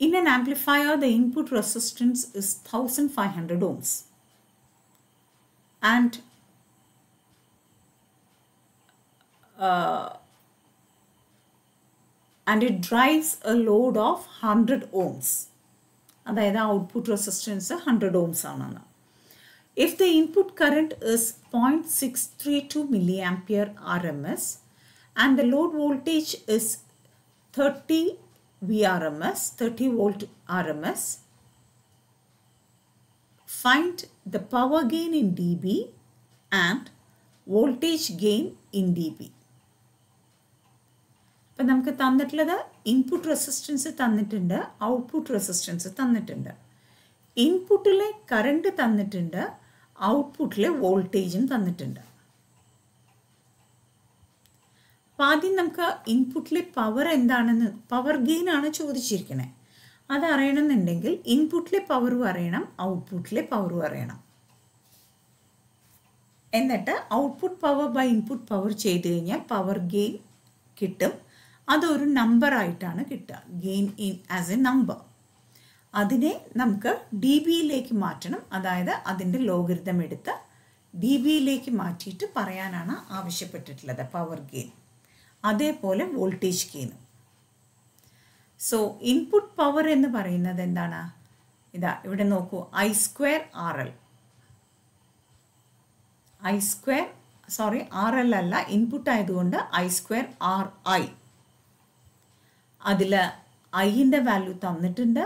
In an amplifier the input resistance is 1500 ohms and it drives a load of 100 ohms. അതായത് ഔട്ട്പുട്ട് റെസിസ്റ്റൻസ് 100 ohms ആണെന്ന്. If the input current is 0.632 milliampere RMS and the load voltage is 30 VRMS, 30 volt RMS. Find the power gain in dB and voltage gain in dB. അപ്പോൾ നമുക്ക് തന്നിട്ടുള്ളത് input resistance തന്നിട്ടുണ്ട്, output resistance തന്നിട്ടുണ്ട്. ഇൻപുട്ടിലെ current തന്നിട്ടുണ്ട്, ഔട്ട്പുട്ടിലെ വോൾട്ടേജും തന്നിട്ടുണ്ട്. അപ്പോൾ ആദ്യം നമുക്ക് ഇൻപുട്ടിലെ പവർ എന്താണെന്ന്, പവർ ഗെയിൻ ആണ് ചോദിച്ചിരിക്കുന്നത്. അതറിയണമെന്നുണ്ടെങ്കിൽ ഇൻപുട്ടിലെ പവറും അറിയണം, ഔട്ട്പുട്ടിലെ പവറും അറിയണം. എന്നിട്ട് output power by input power ചെയ്ത് കഴിഞ്ഞാൽ പവർ ഗെയിൻ കിട്ടും. അതൊരു നമ്പറായിട്ടാണ് കിട്ടുക, gain in as a number. അതിനെ നമുക്ക് ഡി ബിയിലേക്ക് മാറ്റണം. അതായത് അതിൻ്റെ ലോഗരിതം എടുത്ത് ഡി ബിയിലേക്ക് മാറ്റിയിട്ട് പറയാനാണ് ആവശ്യപ്പെട്ടിട്ടുള്ളത് പവർ ഗെയിൻ. അതേപോലെ വോൾട്ടേജ് ഗെയിനും. സോ ഇൻപുട്ട് പവർ എന്ന് പറയുന്നത് എന്താണ്? ഇതാ ഇവിടെ നോക്കൂ, I²RL. RL അല്ല, ഇൻപുട്ട് ആയതുകൊണ്ട് I²RI. അതിൽ ഐൻ്റെ വാല്യൂ തന്നിട്ടുണ്ട്,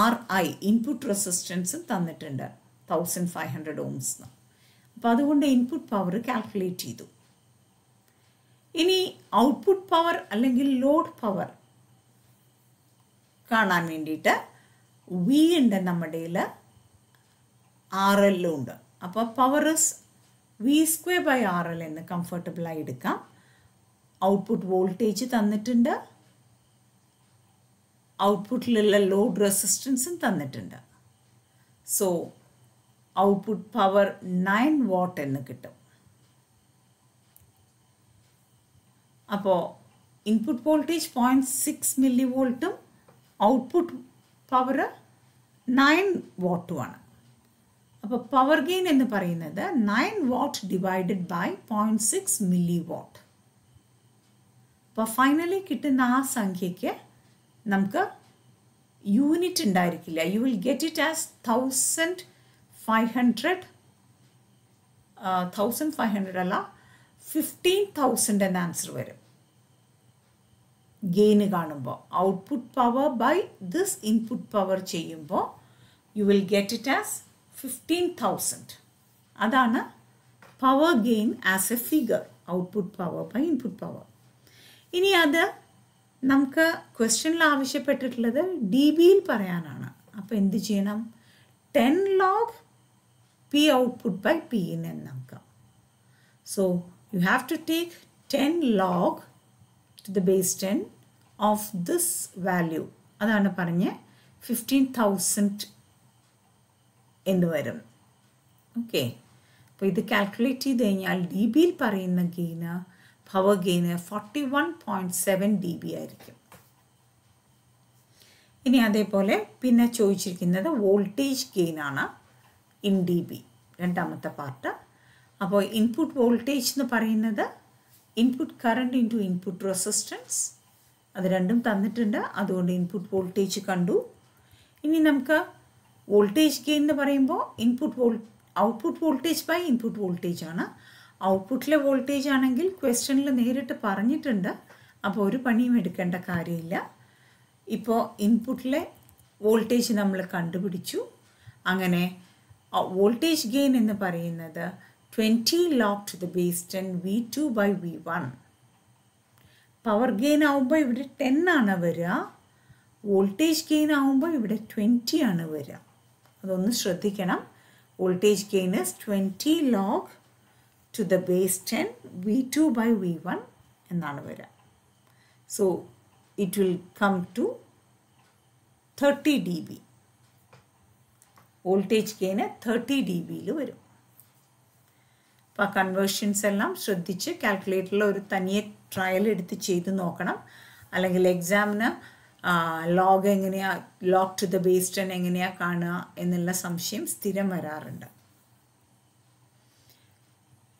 RI ഇൻപുട്ട് റെസിസ്റ്റൻസും തന്നിട്ടുണ്ട് 1500 ohms. അപ്പോൾ അതുകൊണ്ട് ഇൻപുട്ട് പവർ കാൽക്കുലേറ്റ് ചെയ്തു. ഇനി ഔട്ട്പുട്ട് പവർ അല്ലെങ്കിൽ ലോഡ് പവർ കാണാൻ വേണ്ടിയിട്ട് വി ഉണ്ട് നമ്മുടെ കയ്യിൽ, RLഉം ഉണ്ട്. അപ്പോൾ പവർ ഇസ് V²/RL എന്ന് കംഫർട്ടബിളായി എടുക്കാം. ഔട്ട്പുട്ട് വോൾട്ടേജ് തന്നിട്ടുണ്ട്, ഔട്ട്പുട്ടിലുള്ള ലോഡ് റെസിസ്റ്റൻസും തന്നിട്ടുണ്ട്. സോ ഔട്ട്പുട്ട് പവർ 9 വാട്ട് എന്ന് കിട്ടും. അപ്പോൾ ഇൻപുട്ട് വോൾട്ടേജ് 0.6 മില്ലി വോൾട്ടും ഔട്ട്പുട്ട് പവർ 9 വാട്ടുമാണ്. അപ്പോൾ പവർ ഗെയിൻ എന്ന് പറയുന്നത് 9 watt divided by 0.6 milli watt. അപ്പോൾ ഫൈനലി കിട്ടുന്ന ആ സംഖ്യയ്ക്ക് നമുക്ക് യൂണിറ്റ് ഉണ്ടായിരിക്കില്ല. You will get it as 1500 അല്ല 15,000 എന്ന ആൻസർ വരും ഗെയിന് കാണുമ്പോൾ. Output power by this input power ചെയ്യുമ്പോൾ you will get it as 15,000. അതാണ് power gain as a figure, output power by input power. ഇനി അത് നമുക്ക് ക്വസ്റ്റ്യനിൽ ആവശ്യപ്പെട്ടിട്ടുള്ളത് ഡി ബിയിൽ പറയാനാണ്. അപ്പോൾ എന്ത് ചെയ്യണം? 10 log P output by P in എന്ന് നോക്കാം. So you have to take 10 log to the base 10 of this value. അതാണ് പറഞ്ഞ് 15,000 എന്ന് വരും. ഓക്കെ, അപ്പോൾ ഇത് കാൽക്കുലേറ്റ് ചെയ്ത് കഴിഞ്ഞാൽ ഡി ബിയിൽ പറയുന്ന ഗെയിന്, പവർ ഗെയിന് 41.7 dB ആയിരിക്കും. ഇനി അതേപോലെ പിന്നെ ചോദിച്ചിരിക്കുന്നത് വോൾട്ടേജ് ഗെയിനാണ് ഇൻ ഡി ബി, രണ്ടാമത്തെ പാർട്ട്. അപ്പോൾ ഇൻപുട്ട് വോൾട്ടേജ് എന്ന് പറയുന്നത് input current into input resistance, അത് രണ്ടും തന്നിട്ടുണ്ട്. അതുകൊണ്ട് ഇൻപുട്ട് വോൾട്ടേജ് കണ്ടു. ഇനി നമുക്ക് വോൾട്ടേജ് ഗെയിൻ എന്ന് പറയുമ്പോൾ output voltage by input voltage ആണ്. ഔട്ട്പുട്ടിലെ വോൾട്ടേജ് ആണെങ്കിൽ ക്വസ്റ്റ്യനിൽ നേരിട്ട് പറഞ്ഞിട്ടുണ്ട്, അപ്പോൾ ഒരു പണിയും എടുക്കേണ്ട കാര്യമില്ല. ഇപ്പോൾ ഇൻപുട്ടിലെ വോൾട്ടേജ് നമ്മൾ കണ്ടുപിടിച്ചു. അങ്ങനെ വോൾട്ടേജ് ഗെയിൻ എന്ന് പറയുന്നത് 20 log to the base 10 V2 by V1. Power gain ആവുമ്പോൾ ഇവിടെ 10 ആണ് വരിക, വോൾട്ടേജ് ഗെയിൻ ആവുമ്പോൾ ഇവിടെ 20 ആണ് വരിക. അതൊന്ന് ശ്രദ്ധിക്കണം. Voltage gain is 20 log to the base 10 V2 by V1 എന്നാണ് വരിക. So it will come to 30 dB. Voltage gain 30 dBയിൽ വരും. അപ്പോൾ ആ കൺവേർഷൻസ് എല്ലാം ശ്രദ്ധിച്ച് കാൽക്കുലേറ്ററിൽ ഒരു തനിയെ ട്രയൽ എടുത്ത് ചെയ്ത് നോക്കണം. അല്ലെങ്കിൽ എക്സാമിന് ലോഗ് എങ്ങനെയാണ്, ലോഗ് ടു ദ ബേസ് 10 എങ്ങനെയാണ് കാണുക എന്നുള്ള സംശയം സ്ഥിരം വരാറുണ്ട്.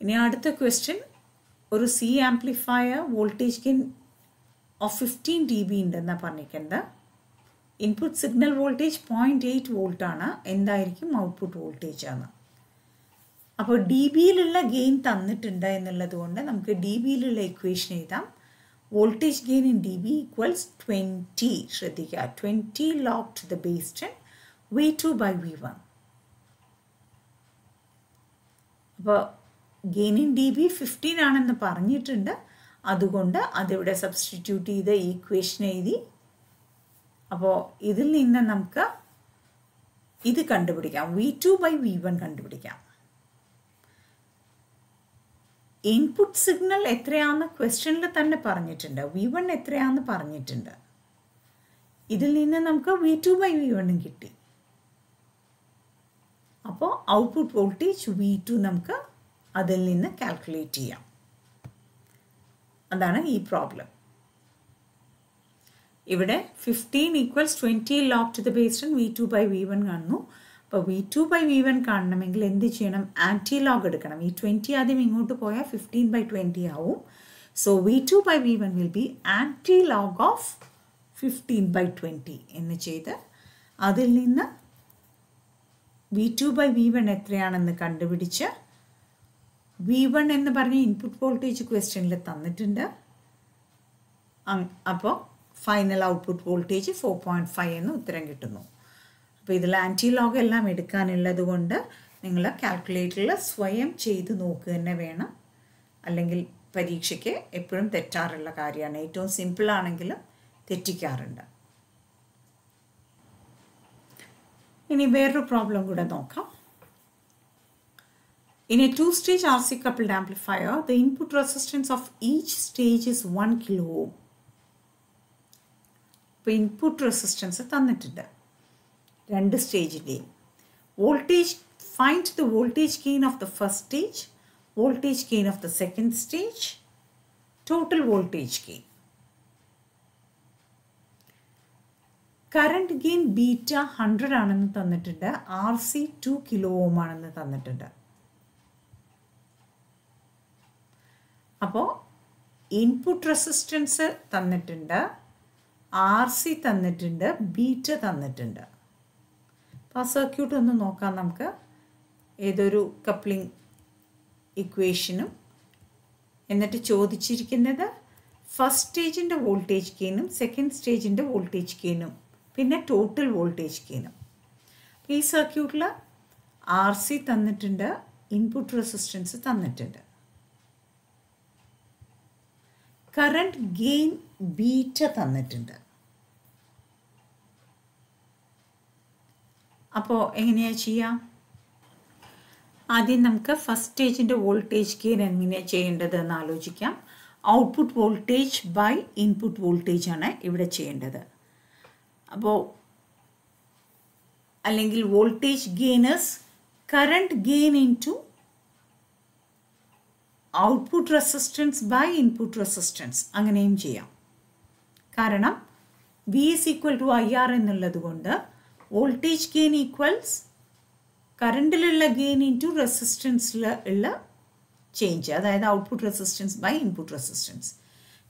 ഇനി അടുത്ത ക്വസ്റ്റ്യൻ, ഒരു C amplifier voltage gain of 15 dB ഉണ്ടെന്നാണ് പറഞ്ഞിരിക്കുന്നത്. Input signal voltage 0.8 വോൾട്ടാണ്. എന്തായിരിക്കും ഔട്ട്പുട്ട് വോൾട്ടേജ് ആണ്. അപ്പോൾ ഡി ബിയിലുള്ള ഗെയിൻ തന്നിട്ടുണ്ട് എന്നുള്ളത് കൊണ്ട് നമുക്ക് ഡി ബിയിലുള്ള ഇക്വേഷൻ എഴുതാം. voltage gain in dB equals 20. ശ്രദ്ധിക്കുക, 20 log to the base 10 V2 by V1. അപ്പോൾ ഗെയിൻ ഇൻ dB 15 ആണെന്ന് പറഞ്ഞിട്ടുണ്ട്. അതുകൊണ്ട് അതിവിടെ സബ്സ്റ്റിറ്റ്യൂട്ട് ചെയ്ത് ഈക്വേഷൻ എഴുതി. അപ്പോൾ ഇതിൽ നിന്ന് നമുക്ക് ഇത് കണ്ടുപിടിക്കാം, V2 by V1 കണ്ടുപിടിക്കാം. ഇൻപുട്ട് സിഗ്നൽ എത്രയാണെന്ന് ക്വസ്റ്റ്യനിൽ തന്നെ പറഞ്ഞിട്ടുണ്ട്, V1 എത്രയാണെന്ന് പറഞ്ഞിട്ടുണ്ട്. ഇതിൽ നിന്ന് നമുക്ക് V2 by V1 കിട്ടി. അപ്പോൾ ഔട്ട്പുട്ട് വോൾട്ടേജ് V2 നമുക്ക് അതിൽ നിന്ന് കാൽക്കുലേറ്റ് ചെയ്യാം. അതാണ് ഈ പ്രോബ്ലം. ഇവിടെ 15 equals 20 log to the base 10 V2 by V1 കാണുന്നു. അപ്പോൾ V2 by V1 കാണണമെങ്കിൽ എന്ത് ചെയ്യണം? ആൻറ്റി ലോഗ് എടുക്കണം. ഈ 20 ആദ്യം ഇങ്ങോട്ട് പോയാൽ 15 by 20 ആവും. So V2 by V1 will be anti log of 15 by 20 എന്ന് ചെയ്ത് അതിൽ നിന്ന് V2 by V1 എത്രയാണെന്ന് കണ്ടുപിടിച്ച് V1 എന്ന് പറഞ്ഞ ഇൻപുട്ട് വോൾട്ടേജ് ക്വസ്റ്റ്യനിൽ തന്നിട്ടുണ്ട്. അപ്പോൾ ഫൈനൽ ഔട്ട്പുട്ട് വോൾട്ടേജ് 4.5 എന്ന് ഉത്തരം കിട്ടുന്നു. അപ്പോൾ ഇതിൽ ആൻറ്റി ലോഗ് എല്ലാം എടുക്കാനുള്ളത് കൊണ്ട് നിങ്ങൾ കാൽക്കുലേറ്ററിൽ സ്വയം ചെയ്ത് നോക്കുക തന്നെ വേണം. അല്ലെങ്കിൽ പരീക്ഷയ്ക്ക് എപ്പോഴും തെറ്റാറുള്ള കാര്യമാണ്. ഏറ്റവും സിമ്പിളാണെങ്കിലും തെറ്റിക്കാറുണ്ട്. ഇനി വേറൊരു പ്രോബ്ലം കൂടെ നോക്കാം. In a two-stage RC coupled amplifier, the input resistance of each stage is 1 kilo ohm. ഇപ്പോൾ ഇൻപുട്ട് റെസിസ്റ്റൻസ് തന്നിട്ടുണ്ട് രണ്ട് സ്റ്റേജിൻ്റെയും. Voltage find the voltage gain of the first stage, voltage gain of the second stage, total voltage gain. Current gain beta 100 ആണെന്ന് തന്നിട്ടുണ്ട്. RC 2 kilo ഓം ആണെന്ന് തന്നിട്ടുണ്ട്. അപ്പോൾ input resistance തന്നിട്ടുണ്ട്, RC തന്നിട്ടുണ്ട്, ബീറ്റ തന്നിട്ടുണ്ട്. അപ്പോൾ ആ സർക്യൂട്ട് ഒന്ന് നോക്കാം നമുക്ക്. ഏതൊരു കപ്ലിംഗ് ഇക്വേഷനും എന്നിട്ട് ചോദിച്ചിരിക്കുന്നത് ഫസ്റ്റ് സ്റ്റേജിൻ്റെ വോൾട്ടേജ് ഗെയിനും സെക്കൻഡ് സ്റ്റേജിൻ്റെ വോൾട്ടേജ് ഗെയിനും പിന്നെ ടോട്ടൽ വോൾട്ടേജ് ഗെയിനും. അപ്പോൾ ഈ സർക്യൂട്ടിൽ RC തന്നിട്ടുണ്ട്, ഇൻപുട്ട് റെസിസ്റ്റൻസ് തന്നിട്ടുണ്ട്, കറണ്ട് ഗെയിൻ ബീറ്റ തന്നിട്ടുണ്ട്. അപ്പോൾ എങ്ങനെയാണ് ചെയ്യാം? ആദ്യം നമുക്ക് ഫസ്റ്റ് സ്റ്റേജിൻ്റെ വോൾട്ടേജ് ഗെയിൻ എങ്ങനെയാണ് ചെയ്യേണ്ടത് എന്ന് ആലോചിക്കാം. Output voltage by input voltage ആണ് ഇവിടെ ചെയ്യേണ്ടത്. അപ്പോൾ അല്ലെങ്കിൽ voltage gain is current gain into output resistance by input resistance അങ്ങനെയും ചെയ്യാം. കാരണം V is equal to IR എന്നുള്ളത് കൊണ്ട് വോൾട്ടേജ് ഗെയിൻ ഈക്വൽസ് കറണ്ടിലുള്ള ഗെയിൻ ഇൻ ടു റെസിസ്റ്റൻസിൽ ഉള്ള ചേഞ്ച്, അതായത് output resistance by input resistance.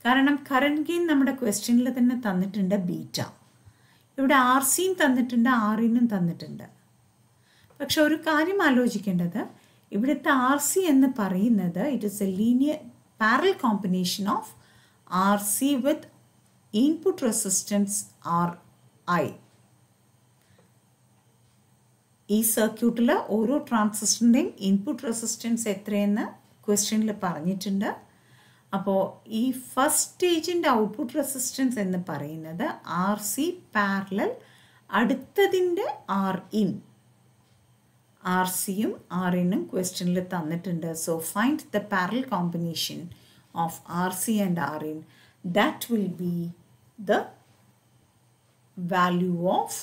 കാരണം കറണ്ട് ഗെയിൻ നമ്മുടെ ക്വസ്റ്റ്യനിൽ തന്നെ തന്നിട്ടുണ്ട് ബീറ്റ. ഇവിടെ RCയും തന്നിട്ടുണ്ട്, Rനും തന്നിട്ടുണ്ട്. പക്ഷെ ഒരു കാര്യം ആലോചിക്കേണ്ടത്, ഇവിടുത്തെ RC എന്ന് പറയുന്നത് it is A linear parallel combination of RC with input resistance RI. ഈ സർക്യൂട്ടിൽ ഓരോ ട്രാൻസിസ്റ്ററിൻ്റെയും ഇൻപുട്ട് റെസിസ്റ്റൻസ് എത്രയെന്ന് ക്വസ്റ്റ്യനിൽ പറഞ്ഞിട്ടുണ്ട്. അപ്പോൾ ഈ ഫസ്റ്റ് സ്റ്റേജിൻ്റെ ഔട്ട്പുട്ട് റെസിസ്റ്റൻസ് എന്ന് പറയുന്നത് RC പാരലൽ അടുത്തതിൻ്റെ Rin. RCയും Rനും ക്വസ്റ്റ്യനിൽ തന്നിട്ടുണ്ട്. So find the parallel combination of RC and Rin. That will be the value of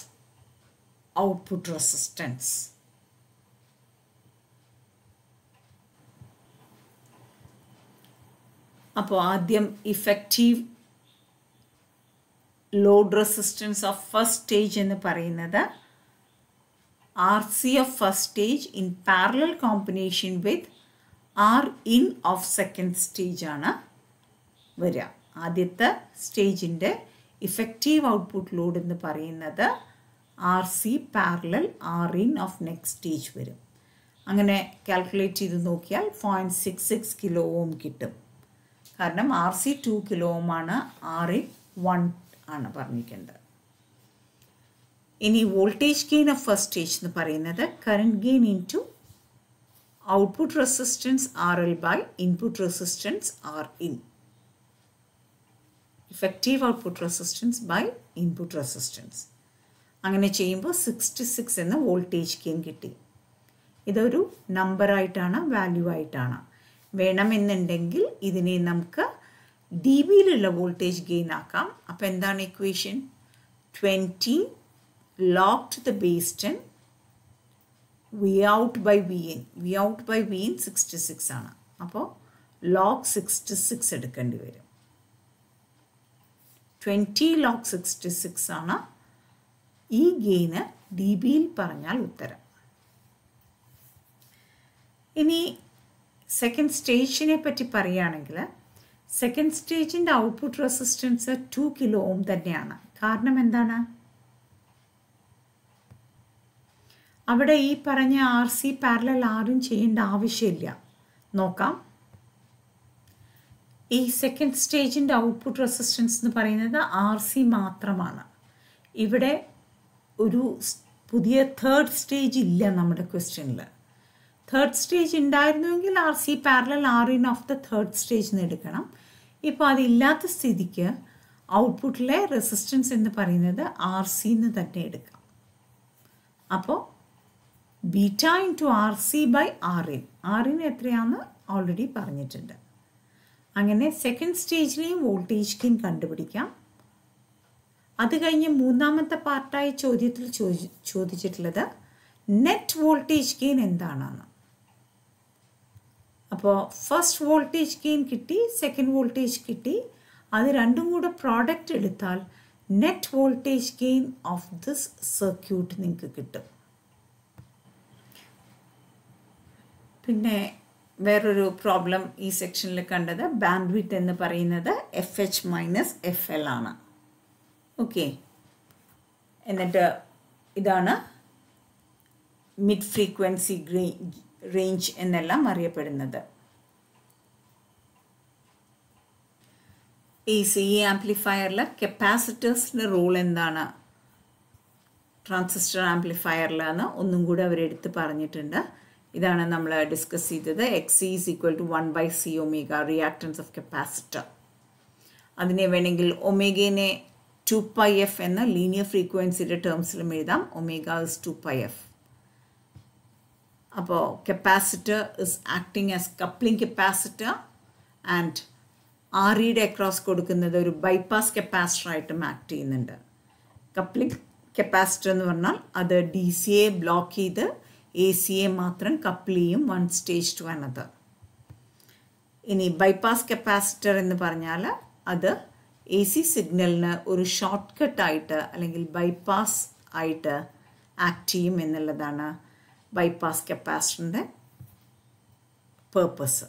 output resistance. അപ്പോൾ ആദ്യം effective load resistance of first stage എന്ന് പറയുന്നത് RC of first stage in parallel combination with Rin of second stage ആണ് വരിക. ആദ്യത്തെ സ്റ്റേജിൻ്റെ effective output load എന്ന് പറയുന്നത് RC parallel Rin of next stage വരും. അങ്ങനെ കാൽക്കുലേറ്റ് ചെയ്ത് നോക്കിയാൽ 0.66 കിലോ ഓം കിട്ടും. കാരണം ആർ സി 2 കിലോ ഓം ആണ്, ആർ ഇൻ 1 ആണ് പറഞ്ഞിരിക്കുന്നത്. ഇനി voltage gain of first stage എന്ന് പറയുന്നത് current gain into output resistance R L by input resistance R in. Effective output resistance by input resistance. അങ്ങനെ ചെയ്യുമ്പോൾ 66 എന്ന വോൾട്ടേജ് ഗെയിൻ കിട്ടി. ഇതൊരു നമ്പറായിട്ടാണ്, വാല്യൂ ആയിട്ടാണ്. വേണമെന്നുണ്ടെങ്കിൽ ഇതിനെ നമുക്ക് ഡി ബിയിലുള്ള വോൾട്ടേജ് ഗെയിൻ ആക്കാം. അപ്പോൾ എന്താണ് equation? 20 log to the base 10 V out by Vin. V out by Vin 66 ആണ്. അപ്പോൾ log 66 എടുക്കേണ്ടി വരും. 20 log 66 ആണ് ഈ ഗെയിന് ഡി ബിയിൽ പറഞ്ഞാൽ ഉത്തരം. ഇനി സെക്കൻഡ് സ്റ്റേജിനെ പറ്റി പറയുകയാണെങ്കിൽ സെക്കൻഡ് സ്റ്റേജിൻ്റെ ഔട്ട്പുട്ട് റെസിസ്റ്റൻസ് 2 കിലോ ഓം തന്നെയാണ്. കാരണം എന്താണ്? അവിടെ ഈ പറഞ്ഞ ആർ സി പാരലൽ ആറും ചെയ്യേണ്ട ആവശ്യമില്ല. നോക്കാം. ഈ സെക്കൻഡ് സ്റ്റേജിൻ്റെ ഔട്ട്പുട്ട് റെസിസ്റ്റൻസ് എന്ന് പറയുന്നത് ആർ സി മാത്രമാണ്. ഇവിടെ ഒരു പുതിയ തേർഡ് സ്റ്റേജ് ഇല്ല നമ്മുടെ ക്വസ്റ്റ്യനിൽ. തേർഡ് സ്റ്റേജ് ഉണ്ടായിരുന്നുവെങ്കിൽ R C parallel R in of the third stage എന്ന് എടുക്കണം. ഇപ്പോൾ അതില്ലാത്ത സ്ഥിതിക്ക് ഔട്ട്പുട്ടിലെ റെസിസ്റ്റൻസ് എന്ന് പറയുന്നത് ആർ സി എന്ന് തന്നെ എടുക്കാം. അപ്പോൾ beta into R C by R in. R in എത്രയാണെന്ന് ഓൾറെഡി പറഞ്ഞിട്ടുണ്ട്. അങ്ങനെ സെക്കൻഡ് സ്റ്റേജിലെയും വോൾട്ടേജ് ഗെയിൻ കണ്ടുപിടിക്കാം. അത് കഴിഞ്ഞ് മൂന്നാമത്തെ പാർട്ടായി ചോദ്യത്തിൽ ചോദിച്ചിട്ടുള്ളത് നെറ്റ് വോൾട്ടേജ് ഗെയിൻ എന്താണെന്ന്. അപ്പോൾ ഫസ്റ്റ് വോൾട്ടേജ് ഗെയിൻ കിട്ടി, സെക്കൻഡ് വോൾട്ടേജ് കിട്ടി. അത് രണ്ടും കൂടെ പ്രോഡക്റ്റ് എടുത്താൽ net voltage gain of this circuit നിങ്ങൾക്ക് കിട്ടും. പിന്നെ വേറൊരു പ്രോബ്ലം ഈ സെക്ഷനിൽ കണ്ടത് ബാൻഡ് വിഡ്ത്ത് എന്ന് പറയുന്നത് F H minus F L ആണ്. ഓക്കെ, എന്നിട്ട് ഇതാണ് മിഡ് ഫ്രീക്വൻസി റേഞ്ച് എന്നെല്ലാം അറിയപ്പെടുന്നത്. ഈ സി ആംപ്ലിഫയറിൽ കപ്പാസിറ്റേഴ്സിൻ്റെ റോൾ എന്താണ് ട്രാൻസിസ്റ്റർ ആംപ്ലിഫയറിൽ എന്ന് ഒന്നും കൂടെ അവരെടുത്ത് പറഞ്ഞിട്ടുണ്ട്. ഇതാണ് നമ്മൾ ഡിസ്കസ് ചെയ്തത്. X C is equal to 1/c omega reactance of capacitor. അതിനെ വേണമെങ്കിൽ ഒമേഗനെ 2πf എന്ന ലീനിയർ ഫ്രീക്വൻസിയുടെ ടേംസിലും എഴുതാം. Omega is 2πf. അപ്പോൾ capacitor is acting as coupling capacitor and R ഇയുടെ അക്രോസ് കൊടുക്കുന്നത് ഒരു ബൈപ്പാസ് കപ്പാസിറ്ററായിട്ടും ആക്ട് ചെയ്യുന്നുണ്ട്. കപ്ലിംഗ് കപ്പാസിറ്റർ എന്ന് പറഞ്ഞാൽ അത് ഡി സി എ ബ്ലോക്ക് ചെയ്ത് എ സി എ മാത്രം കപ്പിൾ ചെയ്യും വൺ സ്റ്റേജ് ടു അനദർ. ഇനി ബൈപ്പാസ് കപ്പാസിറ്റർ എന്ന് പറഞ്ഞാൽ അത് എ സി സിഗ്നലിന് ഒരു ഷോർട്ട് കട്ടായിട്ട് അല്ലെങ്കിൽ ബൈപ്പാസ് ആയിട്ട് ആക്ട് ചെയ്യും എന്നുള്ളതാണ് ബൈപ്പാസ് കപ്പാസിറ്ററിൻ്റെ പേർപ്പസ്.